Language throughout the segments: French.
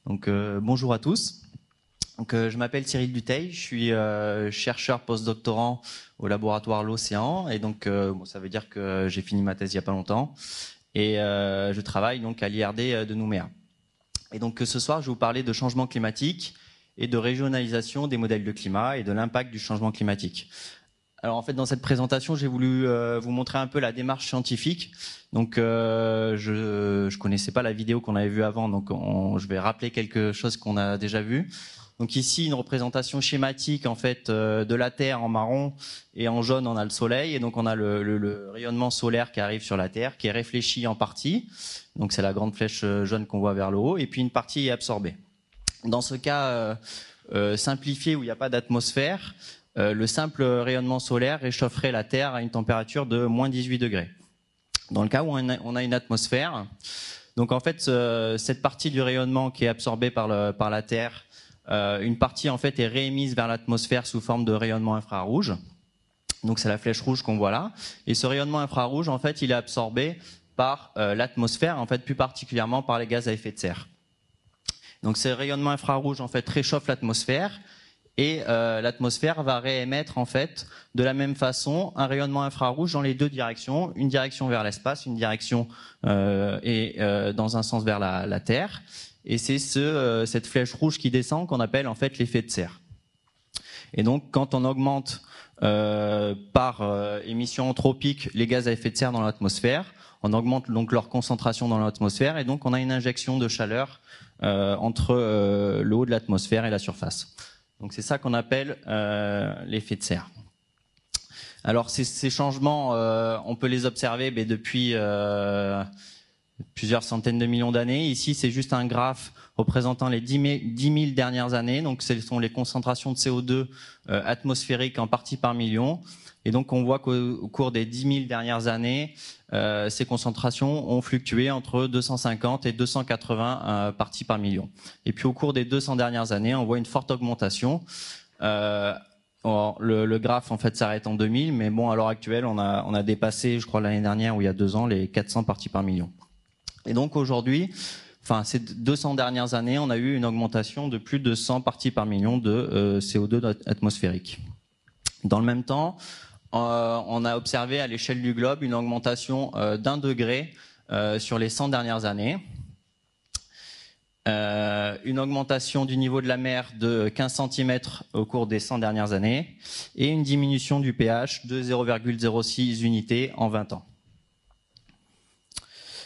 Donc bonjour à tous. Donc je m'appelle Cyril Dutheil, je suis chercheur postdoctorant au laboratoire L'Océan et donc bon, ça veut dire que j'ai fini ma thèse il y a pas longtemps et je travaille donc à l'IRD de Nouméa. Et donc ce soir, je vais vous parler de changement climatique et de régionalisation des modèles de climat et de l'impact du changement climatique. Alors en fait, dans cette présentation, j'ai voulu vous montrer un peu la démarche scientifique. Donc je connaissais pas la vidéo qu'on avait vue avant, donc je vais rappeler quelque chose qu'on a déjà vu. Donc ici, une représentation schématique en fait de la Terre en marron et en jaune, on a le Soleil et donc on a le rayonnement solaire qui arrive sur la Terre, qui est réfléchi en partie. Donc c'est la grande flèche jaune qu'on voit vers le haut, et puis une partie est absorbée. Dans ce cas simplifié où il n'y a pas d'atmosphère, le simple rayonnement solaire réchaufferait la Terre à une température de moins 18 degrés. Dans le cas où on a une atmosphère, donc en fait cette partie du rayonnement qui est absorbée par la Terre, une partie en fait est réémise vers l'atmosphère sous forme de rayonnement infrarouge. Donc c'est la flèche rouge qu'on voit là. Et ce rayonnement infrarouge en fait il est absorbé par l'atmosphère, en fait plus particulièrement par les gaz à effet de serre. Donc ce rayonnement infrarouge en fait réchauffe l'atmosphère. Et l'atmosphère va réémettre en fait de la même façon un rayonnement infrarouge dans les deux directions, une direction vers l'espace, une direction dans un sens vers la Terre. Et c'est cette flèche rouge qui descend qu'on appelle en fait l'effet de serre. Et donc quand on augmente par émission anthropique les gaz à effet de serre dans l'atmosphère, on augmente donc leur concentration dans l'atmosphère et donc on a une injection de chaleur entre le haut de l'atmosphère et la surface. Donc c'est ça qu'on appelle l'effet de serre. Alors ces changements, on peut les observer depuis plusieurs centaines de millions d'années. Ici, c'est juste un graphe représentant les 10 000 dernières années. Donc ce sont les concentrations de CO2 atmosphériques en parties par million. Et donc on voit qu'au cours des 10 000 dernières années, ces concentrations ont fluctué entre 250 et 280 parties par million. Et puis au cours des 200 dernières années, on voit une forte augmentation. Le graphe en fait s'arrête en 2000, mais bon à l'heure actuelle, on a dépassé, je crois l'année dernière ou il y a 2 ans, les 400 parties par million. Et donc aujourd'hui, enfin ces 200 dernières années, on a eu une augmentation de plus de 100 parties par million de CO2 atmosphérique. Dans le même temps, on a observé à l'échelle du globe une augmentation d'1 degré sur les 100 dernières années. Une augmentation du niveau de la mer de 15 cm au cours des 100 dernières années et une diminution du pH de 0,06 unités en 20 ans.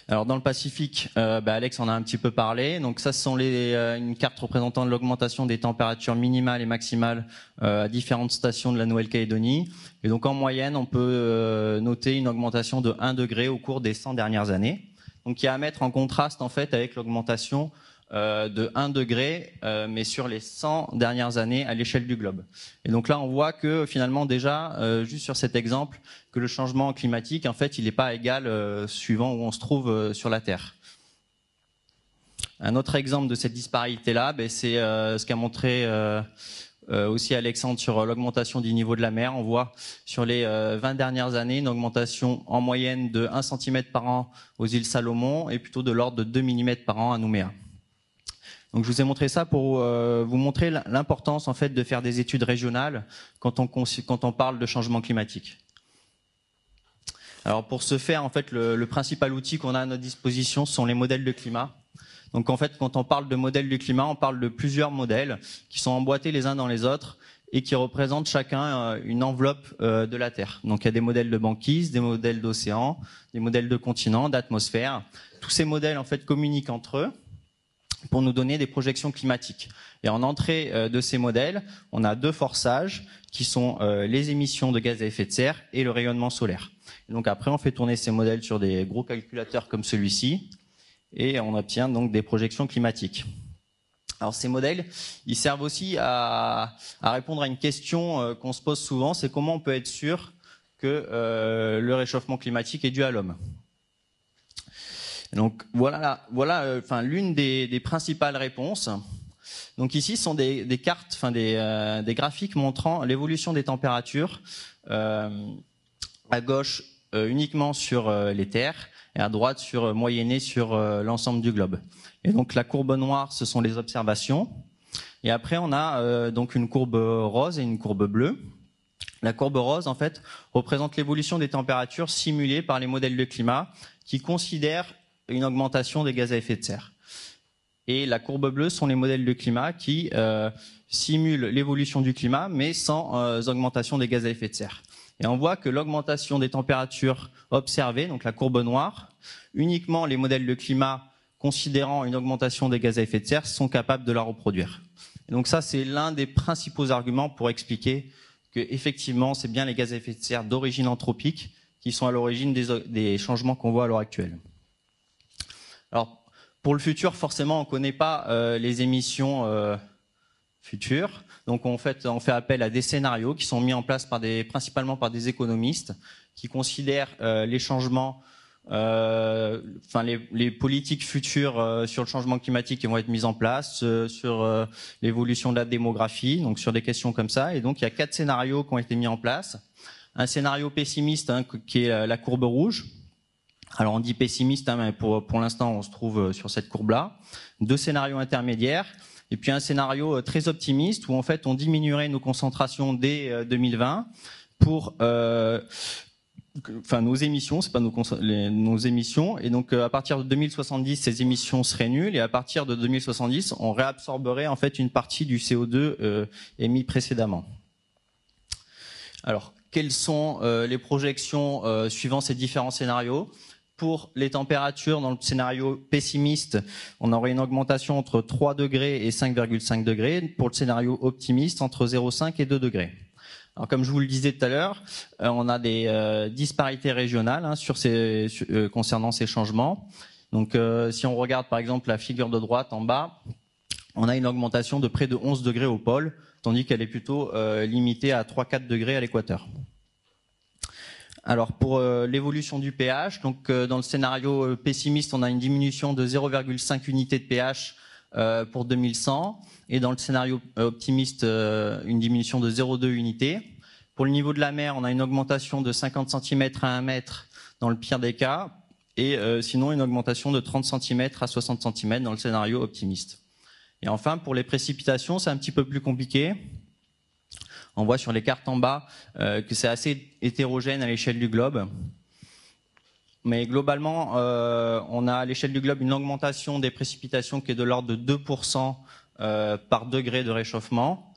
Alors dans le Pacifique, Alex en a un petit peu parlé. Donc ça, ce sont une carte représentant l'augmentation des températures minimales et maximales à différentes stations de la Nouvelle-Calédonie. Et donc en moyenne, on peut noter une augmentation de 1 degré au cours des 100 dernières années. Donc il y a à mettre en contraste en fait avec l'augmentation de 1 degré, mais sur les 100 dernières années à l'échelle du globe. Et donc là, on voit que finalement déjà, juste sur cet exemple, que le changement climatique, en fait, il n'est pas égal suivant où on se trouve sur la Terre. Un autre exemple de cette disparité-là, c'est ce qu'a montré aussi Alexandre sur l'augmentation du niveau de la mer. On voit sur les 20 dernières années une augmentation en moyenne de 1 cm par an aux îles Salomon et plutôt de l'ordre de 2 mm par an à Nouméa. Donc je vous ai montré ça pour vous montrer l'importance en fait de faire des études régionales quand on parle de changement climatique. Alors pour ce faire, en fait, le principal outil qu'on a à notre disposition sont les modèles de climat. Donc en fait, quand on parle de modèles du climat, on parle de plusieurs modèles qui sont emboîtés les uns dans les autres et qui représentent chacun une enveloppe de la Terre. Donc il y a des modèles de banquise, des modèles d'océan, des modèles de continent, d'atmosphère. Tous ces modèles en fait communiquent entre eux pour nous donner des projections climatiques. Et en entrée de ces modèles, on a deux forçages qui sont les émissions de gaz à effet de serre et le rayonnement solaire. Et donc après, on fait tourner ces modèles sur des gros calculateurs comme celui-ci et on obtient donc des projections climatiques. Alors ces modèles, ils servent aussi à répondre à une question qu'on se pose souvent, c'est comment on peut être sûr que le réchauffement climatique est dû à l'homme. Donc voilà l'une des principales réponses. Donc ici, ce sont des cartes, des graphiques montrant l'évolution des températures à gauche uniquement sur les terres et à droite moyennée sur l'ensemble du globe. Et donc la courbe noire, ce sont les observations. Et après, on a donc une courbe rose et une courbe bleue. La courbe rose, en fait, représente l'évolution des températures simulées par les modèles de climat qui considèrent une augmentation des gaz à effet de serre. Et la courbe bleue sont les modèles de climat qui simulent l'évolution du climat, mais sans augmentation des gaz à effet de serre. Et on voit que l'augmentation des températures observées, donc la courbe noire, uniquement les modèles de climat considérant une augmentation des gaz à effet de serre sont capables de la reproduire. Et donc ça, c'est l'un des principaux arguments pour expliquer que effectivement, c'est bien les gaz à effet de serre d'origine anthropique qui sont à l'origine des changements qu'on voit à l'heure actuelle. Alors, pour le futur, forcément, on ne connaît pas les émissions futures. Donc, on fait appel à des scénarios qui sont mis en place principalement par des économistes qui considèrent les changements, les politiques futures sur le changement climatique qui vont être mises en place, sur l'évolution de la démographie, donc sur des questions comme ça. Et donc, il y a 4 scénarios qui ont été mis en place. Un scénario pessimiste, qui est la courbe rouge. Alors, on dit pessimiste, mais pour l'instant, on se trouve sur cette courbe-là. 2 scénarios intermédiaires. Et puis, un scénario très optimiste où, en fait, on diminuerait nos concentrations dès 2020 pour... nos émissions, c'est pas nos émissions, et donc à partir de 2070, ces émissions seraient nulles, et à partir de 2070, on réabsorberait en fait une partie du CO2 émis précédemment. Alors, quelles sont les projections suivant ces différents scénarios? Pour les températures, dans le scénario pessimiste, on aurait une augmentation entre 3 degrés et 5,5 degrés. Pour le scénario optimiste, entre 0,5 et 2 degrés. Alors, comme je vous le disais tout à l'heure, on a des disparités régionales concernant ces changements. Donc, si on regarde par exemple la figure de droite en bas, on a une augmentation de près de 11 degrés au pôle, tandis qu'elle est plutôt limitée à 3-4 degrés à l'équateur. Alors, pour l'évolution du pH, donc dans le scénario pessimiste, on a une diminution de 0,5 unités de pH pour 2100, et dans le scénario optimiste, une diminution de 0,2 unités. Pour le niveau de la mer, on a une augmentation de 50 cm à 1 mètre dans le pire des cas, et sinon une augmentation de 30 cm à 60 cm dans le scénario optimiste. Et enfin, pour les précipitations, c'est un petit peu plus compliqué. On voit sur les cartes en bas que c'est assez hétérogène à l'échelle du globe. Mais globalement, on a à l'échelle du globe une augmentation des précipitations qui est de l'ordre de 2% par degré de réchauffement.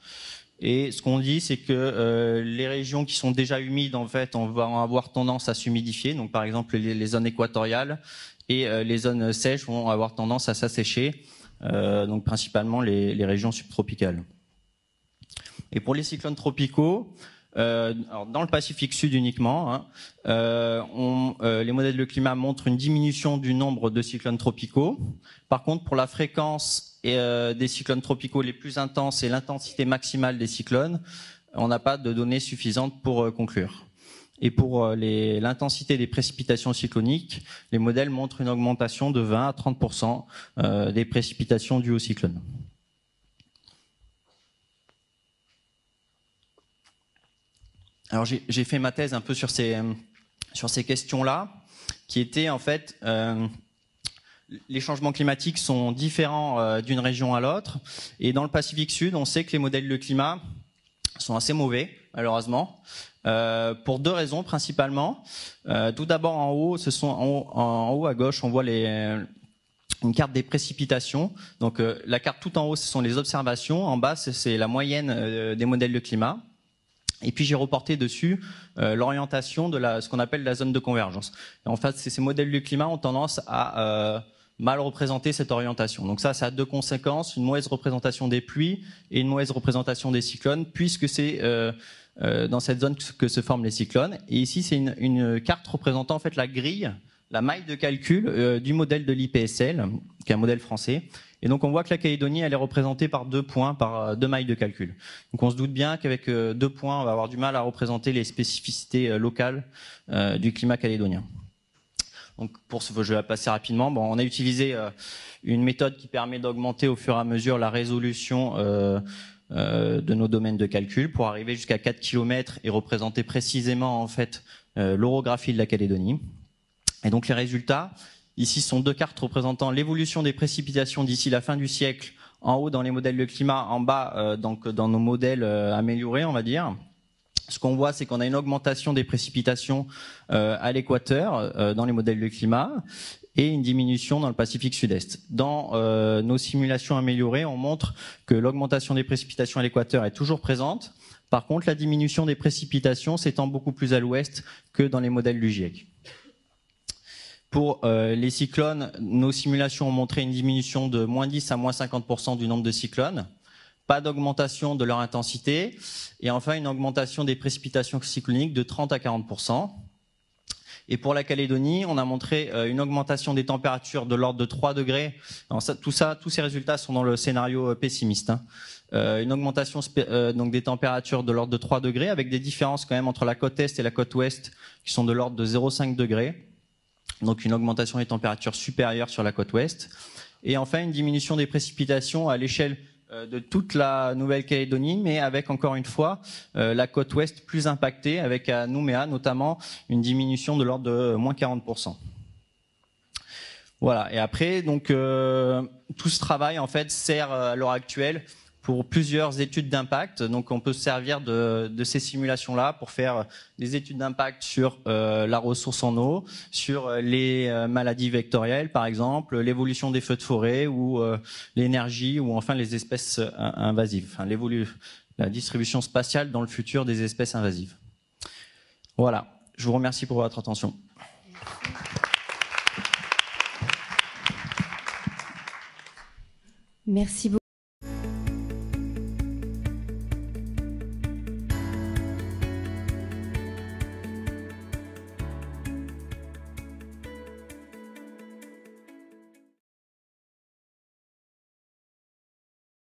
Et ce qu'on dit, c'est que les régions qui sont déjà humides, en fait, on va avoir tendance à s'humidifier. Donc, par exemple, les zones équatoriales, et les zones sèches vont avoir tendance à s'assécher. Donc, principalement les régions subtropicales. Et pour les cyclones tropicaux, alors dans le Pacifique Sud uniquement, les modèles de climat montrent une diminution du nombre de cyclones tropicaux. Par contre, pour la fréquence des cyclones tropicaux les plus intenses et l'intensité maximale des cyclones, on n'a pas de données suffisantes pour conclure. Et pour l'intensité des précipitations cycloniques, les modèles montrent une augmentation de 20 à 30% des précipitations dues aux cyclones. Alors j'ai fait ma thèse un peu sur ces questions-là, qui étaient en fait les changements climatiques sont différents d'une région à l'autre, et dans le Pacifique Sud, on sait que les modèles de climat sont assez mauvais, malheureusement, pour 2 raisons principalement. Tout d'abord en haut, en haut à gauche, on voit une carte des précipitations. Donc la carte tout en haut, ce sont les observations. En bas, c'est la moyenne des modèles de climat. Et puis j'ai reporté dessus l'orientation de ce qu'on appelle la zone de convergence. Et en fait, ces modèles de climat ont tendance à mal représenter cette orientation. Donc ça a 2 conséquences, une mauvaise représentation des pluies et une mauvaise représentation des cyclones, puisque c'est dans cette zone que se forment les cyclones. Et ici, c'est une carte représentant en fait la grille, la maille de calcul du modèle de l'IPSL, qui est un modèle français. Et donc on voit que la Calédonie, elle est représentée par 2 points, par 2 mailles de calcul. Donc on se doute bien qu'avec 2 points, on va avoir du mal à représenter les spécificités locales du climat calédonien. Donc pour ce, je vais la passer rapidement. Bon, on a utilisé une méthode qui permet d'augmenter au fur et à mesure la résolution de nos domaines de calcul pour arriver jusqu'à 4 km et représenter précisément en fait l'orographie de la Calédonie. Et donc les résultats, Ici sont deux cartes représentant l'évolution des précipitations d'ici la fin du siècle, en haut dans les modèles de climat, en bas donc dans nos modèles améliorés, on va dire. Ce qu'on voit, c'est qu'on a une augmentation des précipitations à l'équateur dans les modèles de climat et une diminution dans le Pacifique Sud-Est. Dans nos simulations améliorées, on montre que l'augmentation des précipitations à l'équateur est toujours présente. Par contre, la diminution des précipitations s'étend beaucoup plus à l'ouest que dans les modèles du GIEC. Pour les cyclones, nos simulations ont montré une diminution de moins 10 à moins 50% du nombre de cyclones. Pas d'augmentation de leur intensité. Et enfin, une augmentation des précipitations cycloniques de 30 à 40%. Et pour la Calédonie, on a montré une augmentation des températures de l'ordre de 3 degrés. Alors tous ces résultats sont dans le scénario pessimiste. Une augmentation donc des températures de l'ordre de 3 degrés, avec des différences quand même entre la côte est et la côte ouest qui sont de l'ordre de 0,5 degrés. Donc une augmentation des températures supérieures sur la côte ouest. Et enfin, une diminution des précipitations à l'échelle de toute la Nouvelle-Calédonie, mais avec encore une fois la côte ouest plus impactée, avec à Nouméa notamment une diminution de l'ordre de moins 40%. Voilà. Et après, donc tout ce travail en fait sert à l'heure actuelle pour plusieurs études d'impact. Donc on peut se servir de ces simulations-là pour faire des études d'impact sur la ressource en eau, sur les maladies vectorielles par exemple, l'évolution des feux de forêt ou l'énergie ou enfin les espèces invasives, enfin la distribution spatiale dans le futur des espèces invasives. Voilà, je vous remercie pour votre attention. Merci beaucoup.